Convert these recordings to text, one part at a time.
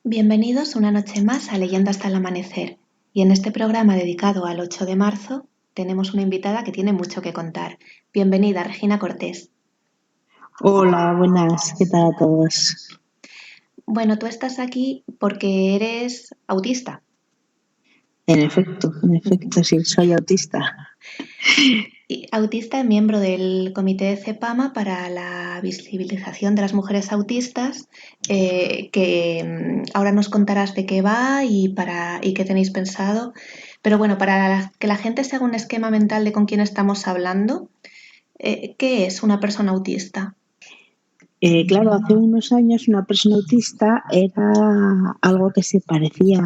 Bienvenidos una noche más a Leyendo hasta el amanecer. Y en este programa dedicado al 8 de marzo tenemos una invitada que tiene mucho que contar. Bienvenida, Regina Cortés. Hola, buenas, ¿qué tal a todos? Bueno, tú estás aquí porque eres autista. En efecto, sí, soy autista. Y autista, miembro del comité de CEPAMA para la visibilización de las mujeres autistas, que ahora nos contarás de qué va y qué tenéis pensado. Pero bueno, para que la gente se haga un esquema mental de con quién estamos hablando, ¿qué es una persona autista? Claro, hace unos años una persona autista era algo que se parecía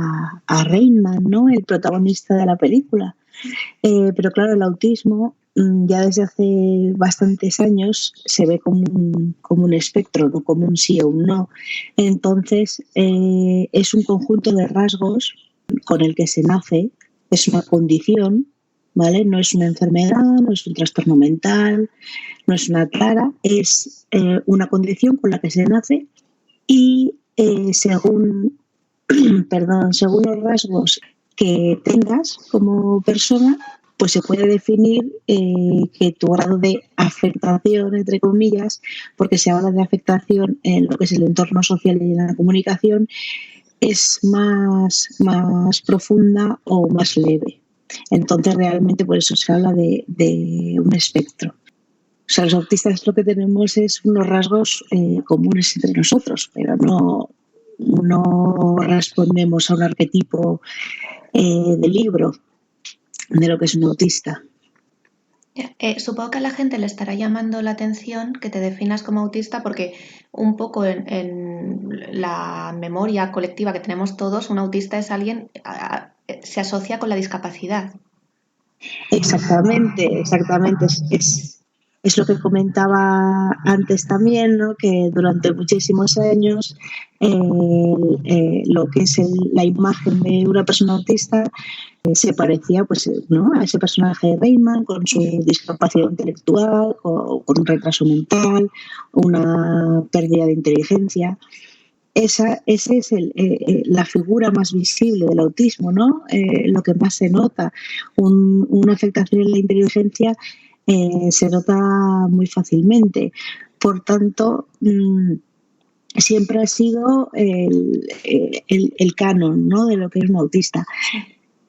a Rainman, ¿no? El protagonista de la película. Pero claro, el autismo ya desde hace bastantes años se ve como un espectro, no como un sí o un no. Entonces, es un conjunto de rasgos con el que se nace, es una condición, ¿vale? No es una enfermedad, no es un trastorno mental, no es una tara, es una condición con la que se nace y según, perdón, según los rasgos que tengas como persona, pues se puede definir que tu grado de afectación, entre comillas, porque se habla de afectación en lo que es el entorno social y en la comunicación, es más profunda o más leve. Entonces, realmente por eso se habla de un espectro. O sea, los autistas lo que tenemos es unos rasgos comunes entre nosotros, pero no respondemos a un arquetipo de libro de lo que es un autista. Supongo que a la gente le estará llamando la atención que te definas como autista porque un poco en la memoria colectiva que tenemos todos, un autista es alguien, se asocia con la discapacidad. Exactamente, exactamente. Es lo que comentaba antes también, ¿no? Que durante muchísimos años lo que es la imagen de una persona autista se parecía pues, ¿no? A ese personaje de Rayman con su discapacidad intelectual, con un retraso mental, una pérdida de inteligencia. Esa es la figura más visible del autismo, ¿no? Lo que más se nota. Una afectación en la inteligencia se nota muy fácilmente. Por tanto, siempre ha sido el canon, ¿no? De lo que es un autista.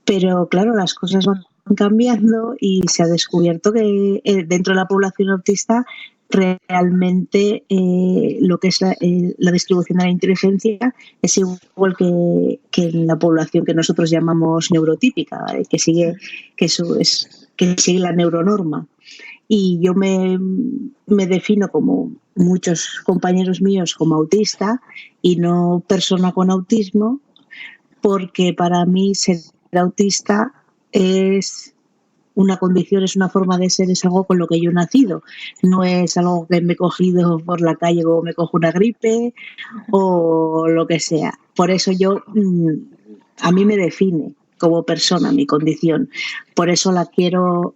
Pero claro, las cosas van cambiando y se ha descubierto que dentro de la población autista realmente lo que es la distribución de la inteligencia es igual que en la población que nosotros llamamos neurotípica, que sigue la neuronorma. Y yo me defino como muchos compañeros míos como autista y no persona con autismo, porque para mí ser autista es una condición, es una forma de ser, es algo con lo que yo he nacido. No es algo que me he cogido por la calle como me cojo una gripe o lo que sea. Por eso a mí me define como persona mi condición. Por eso la quiero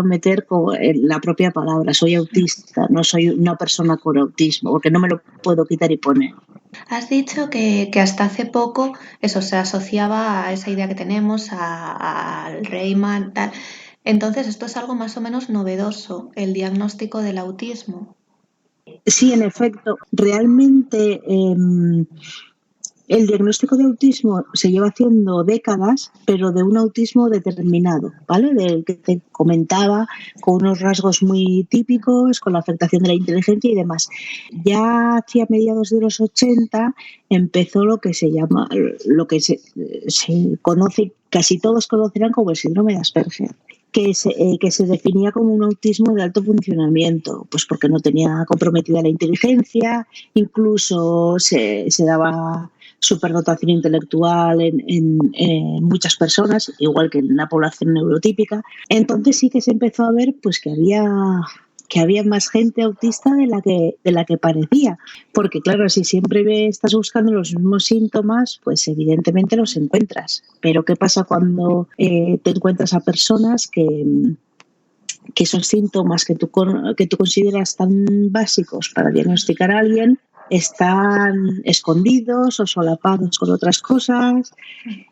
meter como en la propia palabra. Soy autista, no soy una persona con autismo, porque no me lo puedo quitar y poner. Has dicho que hasta hace poco eso se asociaba a esa idea que tenemos, al Rayman, tal. Entonces, esto es algo más o menos novedoso, el diagnóstico del autismo. Sí, en efecto, realmente el diagnóstico de autismo se lleva haciendo décadas, pero de un autismo determinado, ¿vale? Del que te comentaba, con unos rasgos muy típicos, con la afectación de la inteligencia y demás. Ya hacia mediados de los 80 empezó lo que se llama, lo que se conoce, casi todos conocerán como el síndrome de Asperger, que se definía como un autismo de alto funcionamiento, pues porque no tenía comprometida la inteligencia, incluso se daba superdotación intelectual en muchas personas, igual que en la población neurotípica. Entonces sí que se empezó a ver pues que había más gente autista de la que parecía. Porque claro, si siempre estás buscando los mismos síntomas, pues evidentemente los encuentras. Pero ¿qué pasa cuando te encuentras a personas que esos síntomas que tú consideras tan básicos para diagnosticar a alguien, están escondidos o solapados con otras cosas.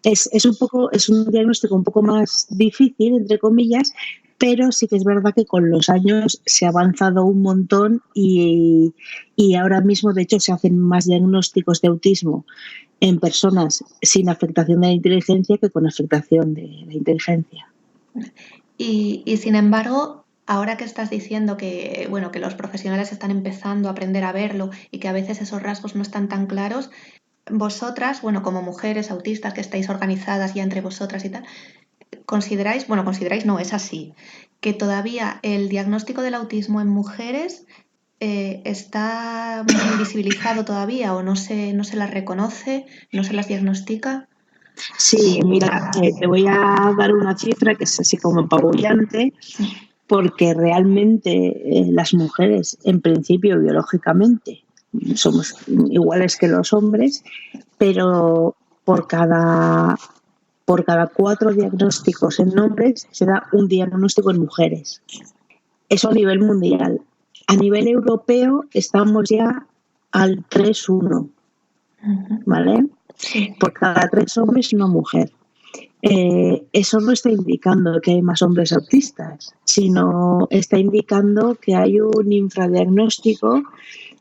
Es un diagnóstico un poco más difícil, entre comillas, pero sí que es verdad que con los años se ha avanzado un montón y ahora mismo, de hecho, se hacen más diagnósticos de autismo en personas sin afectación de la inteligencia que con afectación de la inteligencia. Y sin embargo, ahora que estás diciendo que, bueno, que los profesionales están empezando a aprender a verlo y que a veces esos rasgos no están tan claros, vosotras, bueno, como mujeres autistas que estáis organizadas ya entre vosotras y tal, consideráis no, es así, que todavía el diagnóstico del autismo en mujeres está muy invisibilizado todavía o no se las reconoce, no se las diagnostica. Sí, mira, te voy a dar una cifra que es así como apabullante, porque realmente las mujeres, en principio, biológicamente, somos iguales que los hombres, pero por cada 4 diagnósticos en hombres se da un diagnóstico en mujeres. Eso a nivel mundial. A nivel europeo estamos ya al 3-1, ¿vale? Sí. Por cada 3 hombres una mujer. Eso no está indicando que hay más hombres autistas, sino está indicando que hay un infradiagnóstico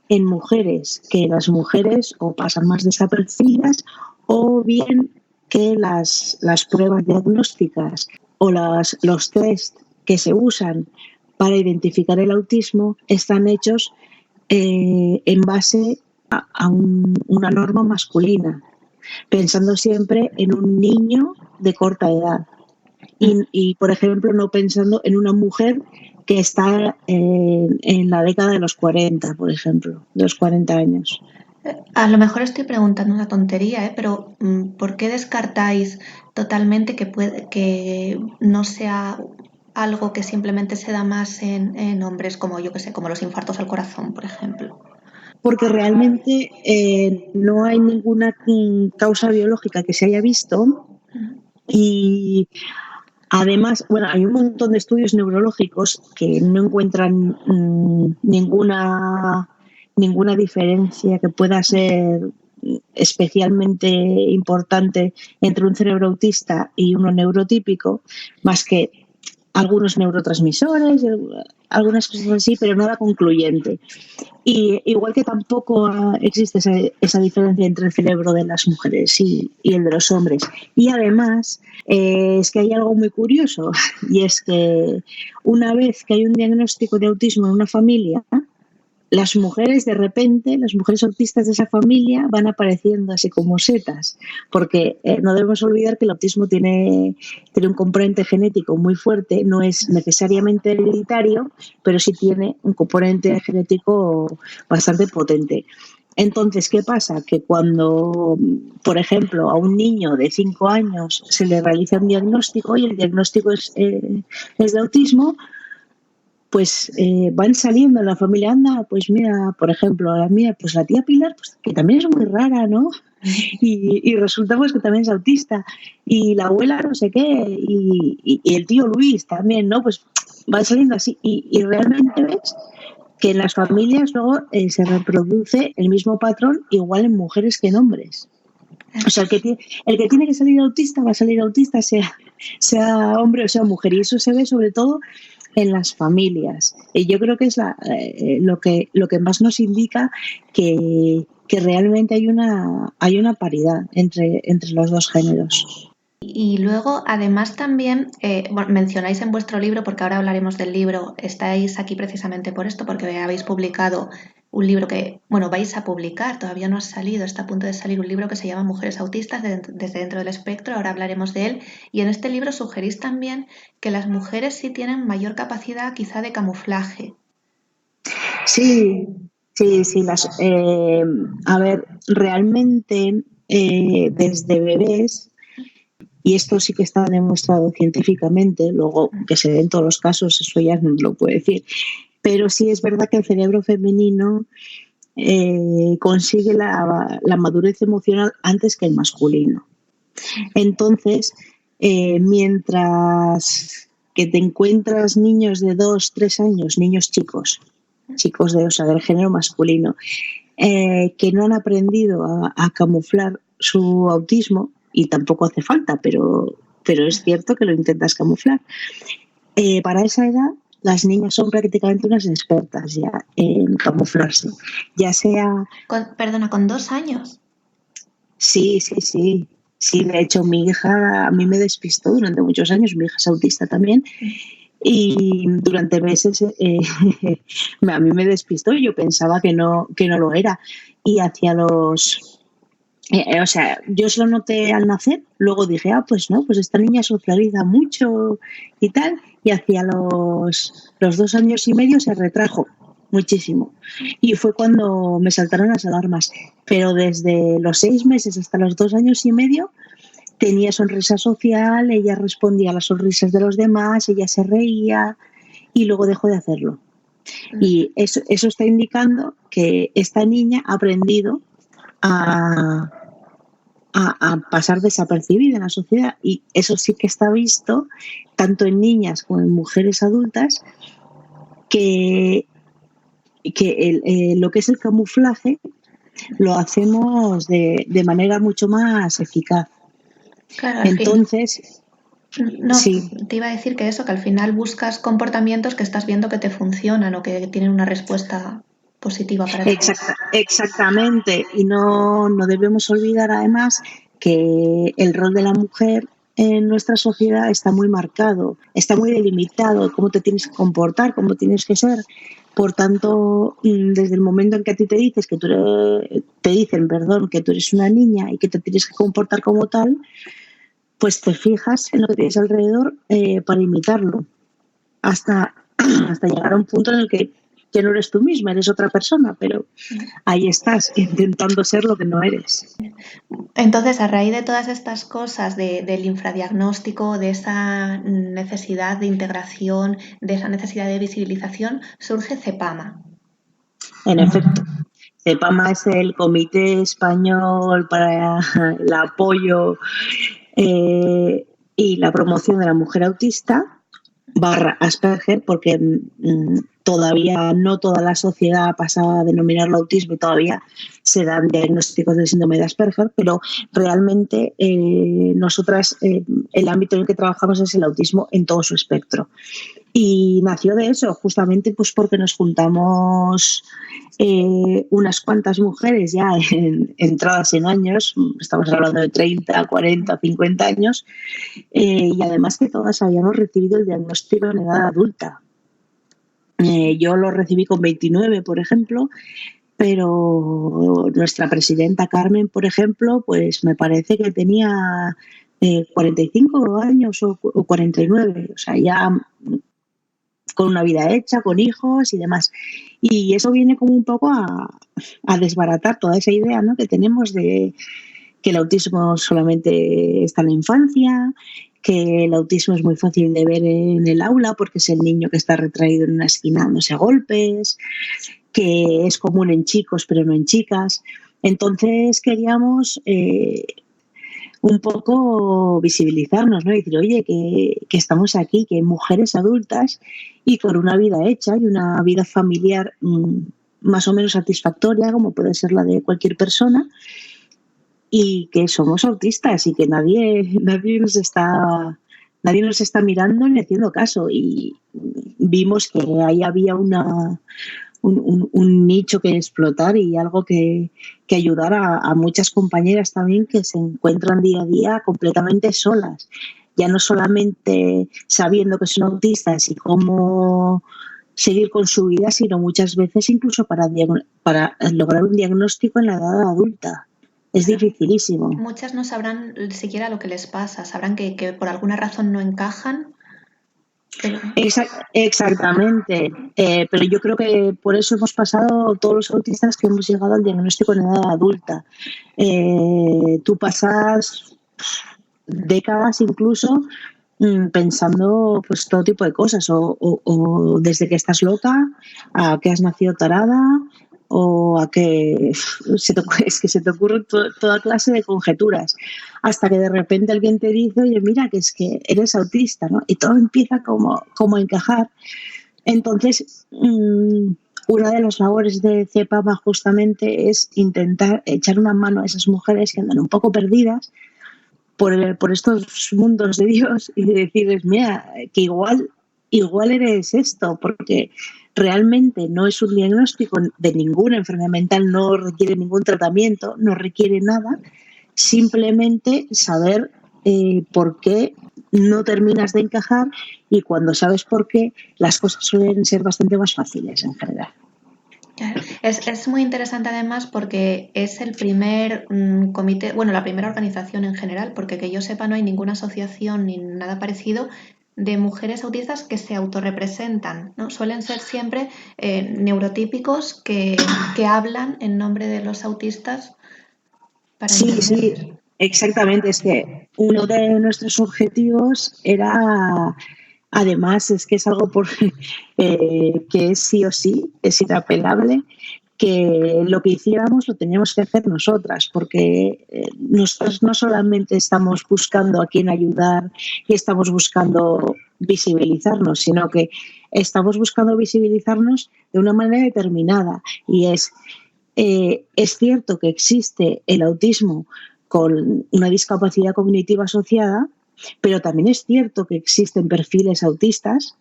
en mujeres, que las mujeres o pasan más desapercibidas o bien que las pruebas diagnósticas o los test que se usan para identificar el autismo están hechos en base a una norma masculina, pensando siempre en un niño de corta edad y, por ejemplo, no pensando en una mujer que está en la década de los 40, por ejemplo, de los 40 años. A lo mejor estoy preguntando una tontería, pero ¿por qué descartáis totalmente que no sea algo que simplemente se da más en hombres como yo que sé, como los infartos al corazón, por ejemplo? Porque realmente no hay ninguna causa biológica que se haya visto y además, bueno, hay un montón de estudios neurológicos que no encuentran ninguna diferencia que pueda ser especialmente importante entre un cerebro autista y uno neurotípico, más que algunos neurotransmisores, algunas cosas así, pero nada concluyente. Y igual que tampoco existe esa diferencia entre el cerebro de las mujeres y el de los hombres. Y además es que hay algo muy curioso y es que una vez que hay un diagnóstico de autismo en una familia, las mujeres de repente, las mujeres autistas de esa familia van apareciendo así como setas, porque no debemos olvidar que el autismo tiene un componente genético muy fuerte, no es necesariamente hereditario, pero sí tiene un componente genético bastante potente. Entonces, ¿qué pasa? Que cuando, por ejemplo, a un niño de 5 años se le realiza un diagnóstico y el diagnóstico es de autismo, pues van saliendo en la familia, anda, pues mira, por ejemplo, la mía, pues la tía Pilar, pues, que también es muy rara, ¿no? Y resulta pues que también es autista. Y la abuela no sé qué, y el tío Luis también, ¿no? Pues van saliendo así. Y realmente ves que en las familias luego se reproduce el mismo patrón igual en mujeres que en hombres. O sea, el que tiene que salir autista va a salir autista, sea hombre o sea mujer. Y eso se ve sobre todo en las familias. Y yo creo que es lo que más nos indica que realmente hay una paridad entre los dos géneros. Y luego, además, también bueno, mencionáis en vuestro libro, porque ahora hablaremos del libro, estáis aquí precisamente por esto, porque habéis publicado un libro que, bueno, vais a publicar, todavía no ha salido, está a punto de salir un libro que se llama Mujeres Autistas desde dentro del espectro, ahora hablaremos de él. Y en este libro sugerís también que las mujeres sí tienen mayor capacidad quizá de camuflaje. Sí, sí, a ver, realmente desde bebés, y esto sí que está demostrado científicamente, luego que se den todos los casos, eso ya no lo puedo decir, pero sí es verdad que el cerebro femenino consigue la madurez emocional antes que el masculino. Entonces, mientras que te encuentras niños de 2, 3 años, niños chicos del género masculino, que no han aprendido a camuflar su autismo, y tampoco hace falta, pero es cierto que lo intentas camuflar. Para esa edad, las niñas son prácticamente unas expertas ya en camuflarse, ya sea... Perdona, ¿con 2 años? Sí, sí, sí. Sí, de hecho, mi hija a mí me despistó durante muchos años, mi hija es autista también, y durante meses a mí me despistó y yo pensaba que no lo era. Y hacia los... o sea, yo se lo noté al nacer, luego dije, pues no, pues esta niña socializa mucho y tal, y hacia los 2 años y medio se retrajo muchísimo. Y fue cuando me saltaron las alarmas. Pero desde los 6 meses hasta los 2 años y medio tenía sonrisa social, ella respondía a las sonrisas de los demás, ella se reía y luego dejó de hacerlo. Y eso está indicando que esta niña ha aprendido a pasar desapercibida en la sociedad, y eso sí que está visto tanto en niñas como en mujeres adultas, que lo que es el camuflaje lo hacemos de manera mucho más eficaz. Claro, Entonces, no, sí. te iba a decir que al final buscas comportamientos que estás viendo que te funcionan o que tienen una respuesta positiva para ti. Exactamente, y no debemos olvidar además que el rol de la mujer en nuestra sociedad está muy marcado, está muy delimitado, cómo te tienes que comportar, cómo tienes que ser. Por tanto, desde el momento en que a ti te dices que te dicen, perdón, que tú eres una niña y que te tienes que comportar como tal, pues te fijas en lo que tienes alrededor para imitarlo, hasta llegar a un punto en el que no eres tú misma, eres otra persona, pero ahí estás intentando ser lo que no eres. Entonces, a raíz de todas estas cosas, del infradiagnóstico, de esa necesidad de integración, de esa necesidad de visibilización, surge CEPAMA. En efecto, CEPAMA es el Comité Español para el Apoyo y la Promoción de la Mujer Autista / Asperger, porque todavía no toda la sociedad ha pasado a denominarlo autismo y todavía se dan diagnósticos del síndrome de Asperger, pero realmente nosotras el ámbito en el que trabajamos es el autismo en todo su espectro. Y nació de eso, justamente pues porque nos juntamos unas cuantas mujeres ya entradas en años, estamos hablando de 30, 40, 50 años, y además que todas habíamos recibido el diagnóstico en edad adulta. Yo lo recibí con 29, por ejemplo, pero nuestra presidenta Carmen, por ejemplo, pues me parece que tenía 45 años o 49, o sea, ya con una vida hecha, con hijos y demás. Y eso viene como un poco a desbaratar toda esa idea, ¿no?, que tenemos de que el autismo solamente está en la infancia, que el autismo es muy fácil de ver en el aula porque es el niño que está retraído en una esquina dándose a golpes, que es común en chicos pero no en chicas. Entonces queríamos un poco visibilizarnos, ¿no? Y decir, oye, que estamos aquí, que hay mujeres adultas y con una vida hecha y una vida familiar más o menos satisfactoria, como puede ser la de cualquier persona, y que somos autistas y que nadie nos está mirando ni haciendo caso. Y vimos que ahí había un nicho que explotar y algo que ayudar a muchas compañeras también que se encuentran día a día completamente solas, ya no solamente sabiendo que son autistas y cómo seguir con su vida, sino muchas veces incluso para lograr un diagnóstico en la edad adulta. Es dificilísimo. Muchas no sabrán siquiera lo que les pasa, sabrán que por alguna razón no encajan. Pero... Exactamente, pero yo creo que por eso hemos pasado todos los autistas que hemos llegado al diagnóstico en edad adulta. Tú pasas décadas incluso pensando pues todo tipo de cosas, o desde que estás loca a que has nacido tarada, o a que es que se te ocurre toda clase de conjeturas, hasta que de repente alguien te dice, oye, mira, que es que eres autista, ¿no? Y todo empieza como a encajar. Entonces, una de las labores de CEPAMA justamente es intentar echar una mano a esas mujeres que andan un poco perdidas por estos mundos de Dios y decirles, mira, que igual eres esto, porque realmente no es un diagnóstico de ninguna enfermedad mental, no requiere ningún tratamiento, no requiere nada, simplemente saber por qué no terminas de encajar, y cuando sabes por qué, las cosas suelen ser bastante más fáciles en general. Es muy interesante además porque es el primer comité, bueno, la primera organización en general, porque que yo sepa no hay ninguna asociación ni nada parecido de mujeres autistas que se autorrepresentan, ¿no? Suelen ser siempre neurotípicos que hablan en nombre de los autistas para Sí, sí, entender. exactamente. Es que uno de nuestros objetivos era, además, es que es algo que es sí o sí, es inapelable, que lo que hiciéramos lo teníamos que hacer nosotras, porque nosotros no solamente estamos buscando a quién ayudar y estamos buscando visibilizarnos, sino que estamos buscando visibilizarnos de una manera determinada, y es cierto que existe el autismo con una discapacidad cognitiva asociada, pero también es cierto que existen perfiles autistas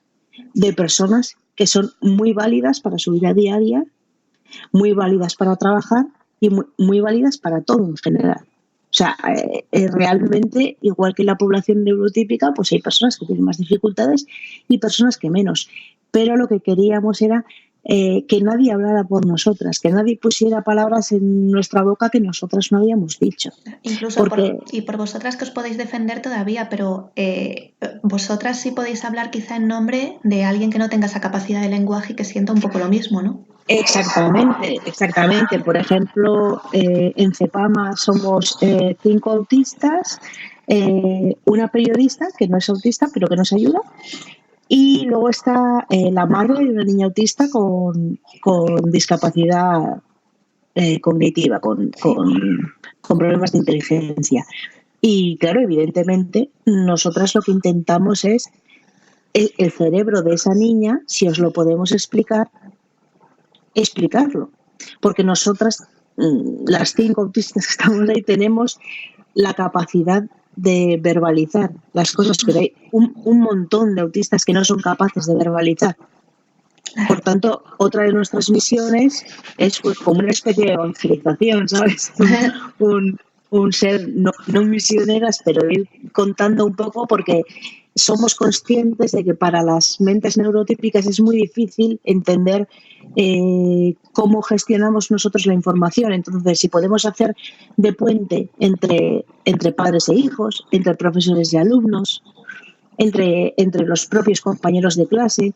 de personas que son muy válidas para su vida diaria, muy válidas para trabajar y muy válidas para todo en general. O sea, realmente, igual que la población neurotípica, pues hay personas que tienen más dificultades y personas que menos. Pero lo que queríamos era que nadie hablara por nosotras, que nadie pusiera palabras en nuestra boca que nosotras no habíamos dicho. Incluso Porque por vosotras que os podéis defender todavía, pero vosotras sí podéis hablar quizá en nombre de alguien que no tenga esa capacidad de lenguaje y que sienta un poco lo mismo, ¿no? exactamente, exactamente. Por ejemplo, en CEPAMA somos 5 autistas, una periodista que no es autista pero que nos ayuda, y luego está la madre de una niña autista con discapacidad cognitiva, Sí. con problemas de inteligencia. Y claro, evidentemente, nosotras lo que intentamos es el cerebro de esa niña, si os lo podemos explicar, explicarlo. Porque nosotras, las 5 autistas que estamos ahí, tenemos la capacidad de verbalizar las cosas, pero hay un montón de autistas que no son capaces de verbalizar. Por tanto, otra de nuestras misiones es pues, como una especie de evangelización, ¿sabes? Un ser, no misioneras, pero ir contando un poco, porque somos conscientes de que para las mentes neurotípicas es muy difícil entender cómo gestionamos nosotros la información. Entonces, si podemos hacer de puente entre padres e hijos, entre profesores y alumnos, entre los propios compañeros de clase,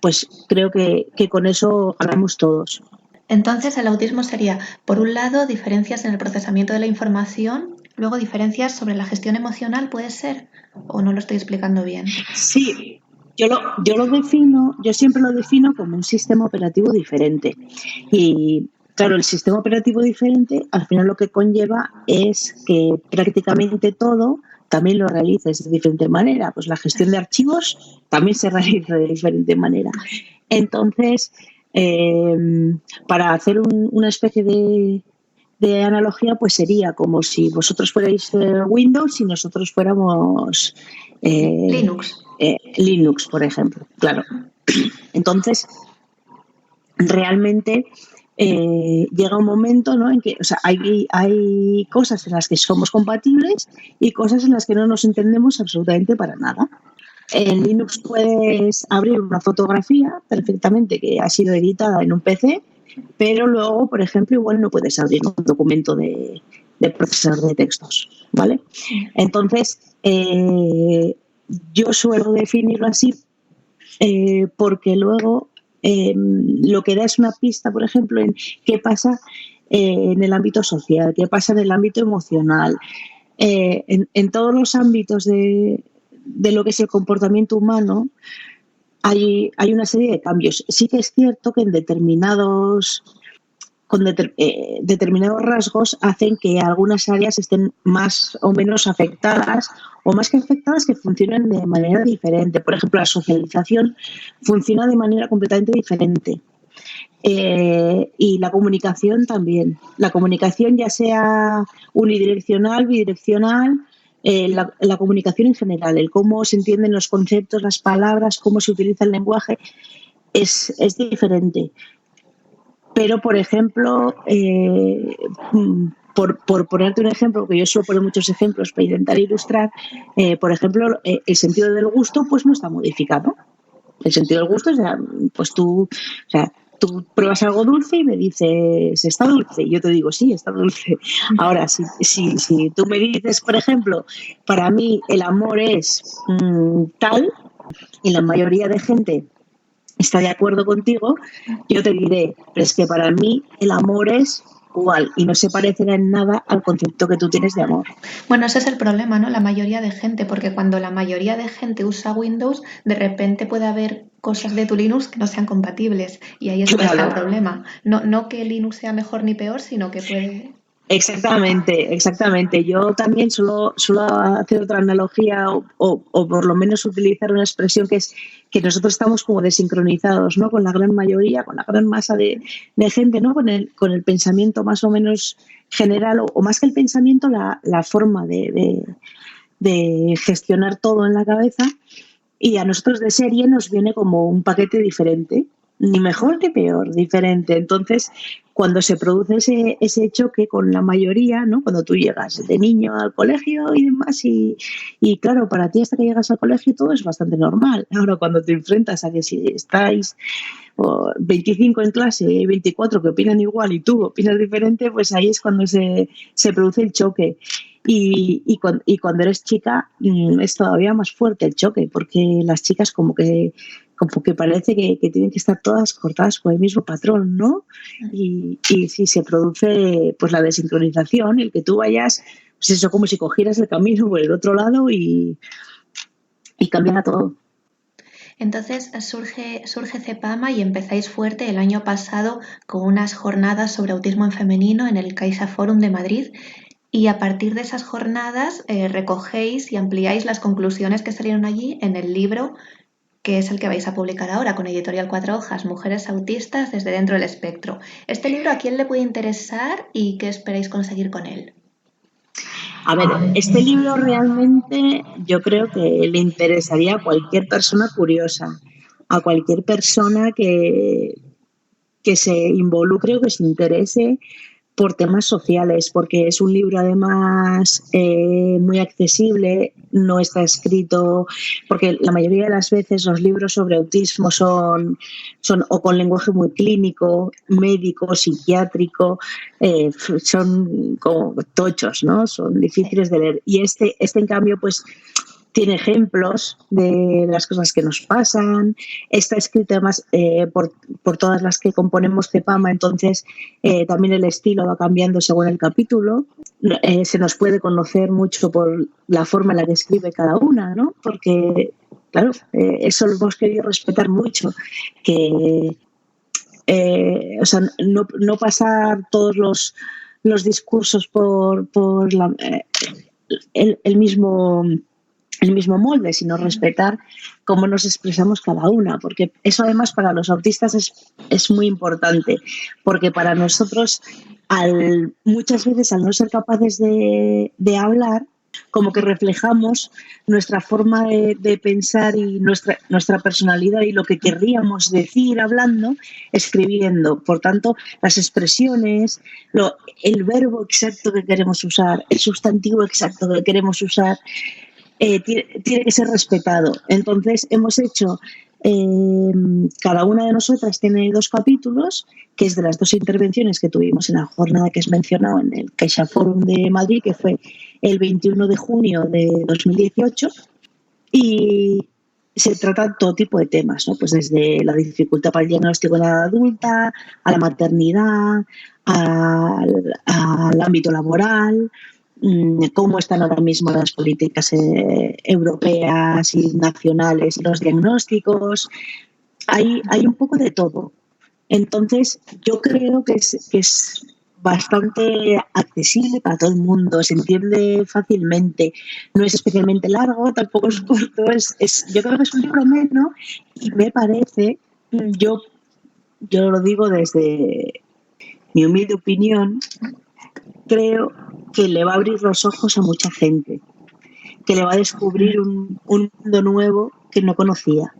pues creo que con eso ganamos todos. Entonces, el autismo sería, por un lado, diferencias en el procesamiento de la información, luego diferencias sobre la gestión emocional, ¿puede ser? ¿O no lo estoy explicando bien? Sí, yo siempre lo defino como un sistema operativo diferente. Y claro, el sistema operativo diferente al final lo que conlleva es que prácticamente todo también lo realices de diferente manera. Pues la gestión de archivos también se realiza de diferente manera. Entonces, para hacer una especie de analogía, pues sería como si vosotros fuerais Windows y nosotros fuéramos Linux. Linux, por ejemplo. Claro. Entonces, realmente llega un momento, ¿no?, en que, o sea, hay cosas en las que somos compatibles y cosas en las que no nos entendemos absolutamente para nada. En Linux puedes abrir una fotografía perfectamente que ha sido editada en un PC, pero luego, por ejemplo, igual no puedes abrir un documento de procesador de textos, ¿vale? Entonces, yo suelo definirlo así porque luego lo que da es una pista, por ejemplo, en qué pasa en el ámbito social, qué pasa en el ámbito emocional, en todos los ámbitos de lo que es el comportamiento humano. Hay una serie de cambios. Sí que es cierto que en determinados rasgos hacen que algunas áreas estén más o menos afectadas, o más que afectadas, que funcionen de manera diferente. Por ejemplo, la socialización funciona de manera completamente diferente. Y la comunicación también. La comunicación, ya sea unidireccional, bidireccional, la comunicación en general, el cómo se entienden los conceptos, las palabras, cómo se utiliza el lenguaje, es diferente. Pero, por ejemplo, por ponerte un ejemplo, que yo suelo poner muchos ejemplos para intentar ilustrar, por ejemplo, el sentido del gusto pues no está modificado. El sentido del gusto, o sea, pues tú pruebas algo dulce y me dices, está dulce. Y yo te digo, sí, está dulce. Ahora, si tú me dices, por ejemplo, para mí el amor es tal, y la mayoría de gente está de acuerdo contigo, yo te diré, pero es que para mí el amor es igual y no se parecerá en nada al concepto que tú tienes de amor. Bueno, ese es el problema, ¿no? La mayoría de gente, porque cuando la mayoría de gente usa Windows, de repente puede haber cosas de tu Linux que no sean compatibles y ahí es donde está el Claro. problema. No que Linux sea mejor ni peor, sino que puede... Exactamente, exactamente. Yo también suelo hacer otra analogía o por lo menos utilizar una expresión que es que nosotros estamos como desincronizados, ¿no? Con la gran mayoría, con la gran masa de gente, ¿no? Con el pensamiento más o menos general o más que el pensamiento, la forma de gestionar todo en la cabeza. Y a nosotros de serie nos viene como un paquete diferente, ni mejor ni peor, diferente. Entonces, cuando se produce ese choque con la mayoría, ¿no? Cuando tú llegas de niño al colegio y demás, y claro, para ti hasta que llegas al colegio todo es bastante normal. Ahora, cuando te enfrentas a que si estáis 25 en clase y 24 que opinan igual y tú opinas diferente, pues ahí es cuando se produce el choque. Y cuando eres chica es todavía más fuerte el choque, porque las chicas como que parece que tienen que estar todas cortadas por el mismo patrón, ¿no? Y sí se produce pues la desincronización, el que tú vayas, pues eso, como si cogieras el camino por el otro lado y cambiará todo. Entonces surge CEPAMA y empezáis fuerte el año pasado con unas jornadas sobre autismo en femenino en el Caixa Forum de Madrid. Y a partir de esas jornadas recogéis y ampliáis las conclusiones que salieron allí en el libro que es el que vais a publicar ahora con Editorial Cuatro Hojas, Mujeres autistas desde dentro del espectro. ¿Este libro a quién le puede interesar y qué esperáis conseguir con él? A ver, este libro realmente yo creo que le interesaría a cualquier persona curiosa, a cualquier persona que se involucre o que se interese por temas sociales, porque es un libro además muy accesible, no está escrito, porque la mayoría de las veces los libros sobre autismo son o con lenguaje muy clínico, médico, psiquiátrico, son como tochos, ¿no? Son difíciles de leer. Y este en cambio, pues tiene ejemplos de las cosas que nos pasan, está escrito además por todas las que componemos CEPAMA, entonces también el estilo va cambiando según el capítulo. Se nos puede conocer mucho por la forma en la que escribe cada una, ¿no? Porque, claro, eso lo hemos querido respetar mucho, que o sea, no pasar todos los discursos por el mismo molde, sino respetar cómo nos expresamos cada una, porque eso además para los autistas es muy importante, porque para nosotros muchas veces al no ser capaces de hablar, como que reflejamos nuestra forma de pensar y nuestra personalidad y lo que querríamos decir hablando, escribiendo. Por tanto, las expresiones, el verbo exacto que queremos usar, el sustantivo exacto que queremos usar, tiene que ser respetado. Entonces hemos hecho, cada una de nosotras tiene 2 capítulos, que es de las 2 intervenciones que tuvimos en la jornada que has mencionado en el Caixa Forum de Madrid, que fue el 21 de junio de 2018, y se trata todo tipo de temas, ¿no? Pues desde la dificultad para el diagnóstico de la edad adulta, a la maternidad, al ámbito laboral, cómo están ahora mismo las políticas europeas y nacionales y los diagnósticos. Hay un poco de todo. Entonces, yo creo que es bastante accesible para todo el mundo, se entiende fácilmente, no es especialmente largo, tampoco es corto, yo creo que es un libro ameno y me parece, yo yo lo digo desde mi humilde opinión, creo que le va a abrir los ojos a mucha gente, que le va a descubrir un mundo nuevo que no conocía.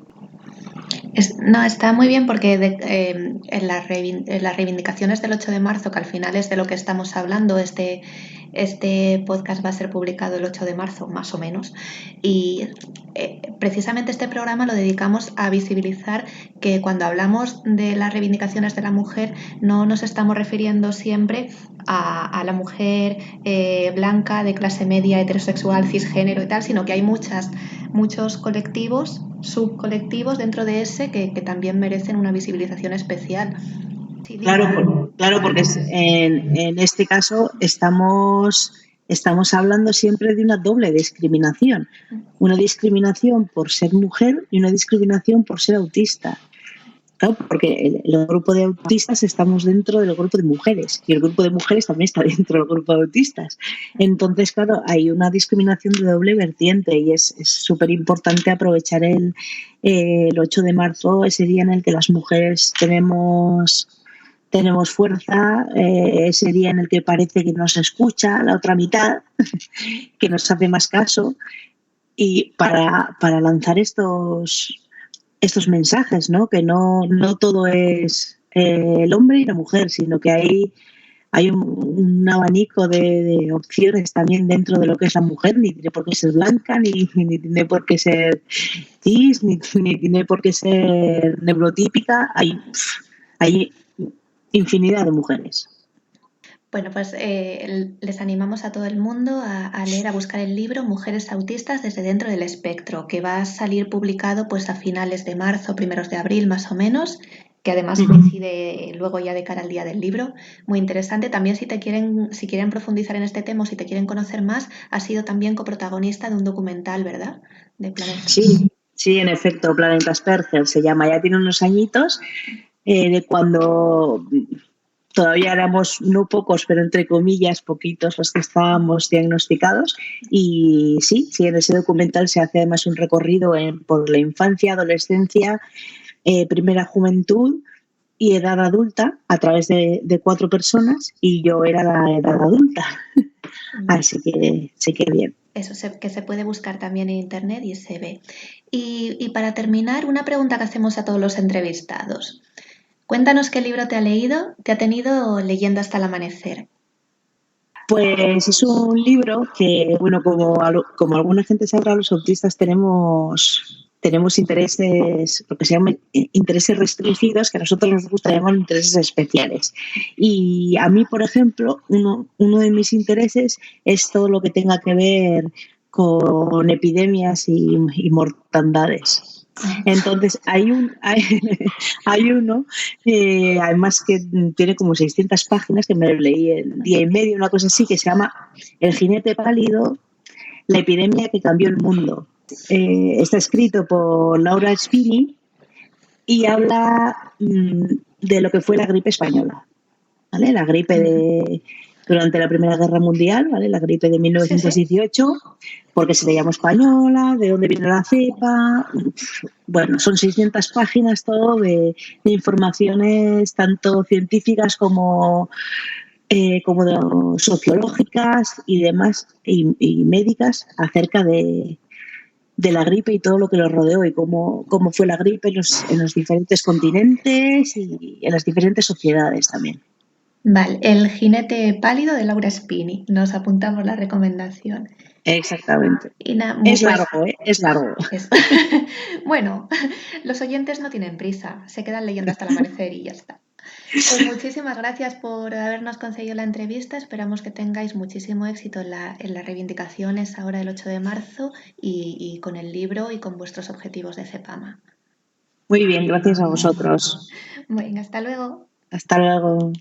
No, está muy bien porque en las reivindicaciones del 8 de marzo, que al final es de lo que estamos hablando, este podcast va a ser publicado el 8 de marzo, más o menos, y precisamente este programa lo dedicamos a visibilizar que cuando hablamos de las reivindicaciones de la mujer no nos estamos refiriendo siempre a la mujer blanca, de clase media, heterosexual, cisgénero y tal, sino que hay muchos colectivos, subcolectivos dentro de ese que también merecen una visibilización especial. Sí, Claro, porque en este caso estamos hablando siempre de una doble discriminación. Una discriminación por ser mujer y una discriminación por ser autista. Claro, porque el grupo de autistas estamos dentro del grupo de mujeres y el grupo de mujeres también está dentro del grupo de autistas. Entonces, claro, hay una discriminación de doble vertiente y es súper importante aprovechar el 8 de marzo, ese día en el que las mujeres tenemos fuerza, ese día en el que parece que nos escucha la otra mitad, que nos hace más caso, y para lanzar estos mensajes, ¿no? Que no todo es el hombre y la mujer, sino que hay un abanico de opciones también dentro de lo que es la mujer, ni tiene por qué ser blanca, ni tiene por qué ser cis, ni tiene por qué ser neurotípica, hay infinidad de mujeres. Bueno, pues les animamos a todo el mundo a leer, a buscar el libro Mujeres autistas desde dentro del espectro, que va a salir publicado pues a finales de marzo, primeros de abril más o menos, que además coincide luego ya de cara al día del libro. Muy interesante. También si quieren profundizar en este tema o si te quieren conocer más, has sido también coprotagonista de un documental, ¿verdad? De Planeta. Sí, en efecto, Planeta Asperger se llama, ya tiene unos añitos, de cuando todavía éramos no pocos, pero entre comillas poquitos los que estábamos diagnosticados. Y sí, en ese documental se hace además un recorrido por la infancia, adolescencia, primera juventud y edad adulta a través de 4 personas, y yo era la edad adulta. Así que sí que bien. Eso que se puede buscar también en internet y se ve. Y para terminar, una pregunta que hacemos a todos los entrevistados. Cuéntanos qué libro te ha tenido leyendo hasta el amanecer. Pues es un libro que, bueno, como alguna gente sabrá, los autistas tenemos intereses, lo que se llaman intereses restringidos, que a nosotros nos gusta llamar intereses especiales. Y a mí, por ejemplo, uno de mis intereses es todo lo que tenga que ver con epidemias y mortandades. Entonces, hay uno, además que tiene como 600 páginas, que me lo leí en día y medio, una cosa así, que se llama El jinete pálido, la epidemia que cambió el mundo. Está escrito por Laura Spini y habla de lo que fue la gripe española, ¿vale? La gripe durante la Primera Guerra Mundial, ¿vale? La gripe de 1918, porque se le llamó española, de dónde viene la cepa. Bueno, son 600 páginas todo de informaciones tanto científicas como sociológicas y demás, y médicas, acerca de la gripe y todo lo que lo rodeó y cómo fue la gripe en los diferentes continentes y en las diferentes sociedades también. Vale, El jinete pálido de Laura Spini. Nos apuntamos la recomendación. Exactamente. Es largo, ¿eh? Es largo. Bueno, los oyentes no tienen prisa, se quedan leyendo hasta el amanecer y ya está. Pues muchísimas gracias por habernos concedido la entrevista. Esperamos que tengáis muchísimo éxito en las reivindicaciones ahora el 8 de marzo y con el libro y con vuestros objetivos de CEPAMA. Muy bien, gracias a vosotros. Venga, hasta luego. Hasta luego.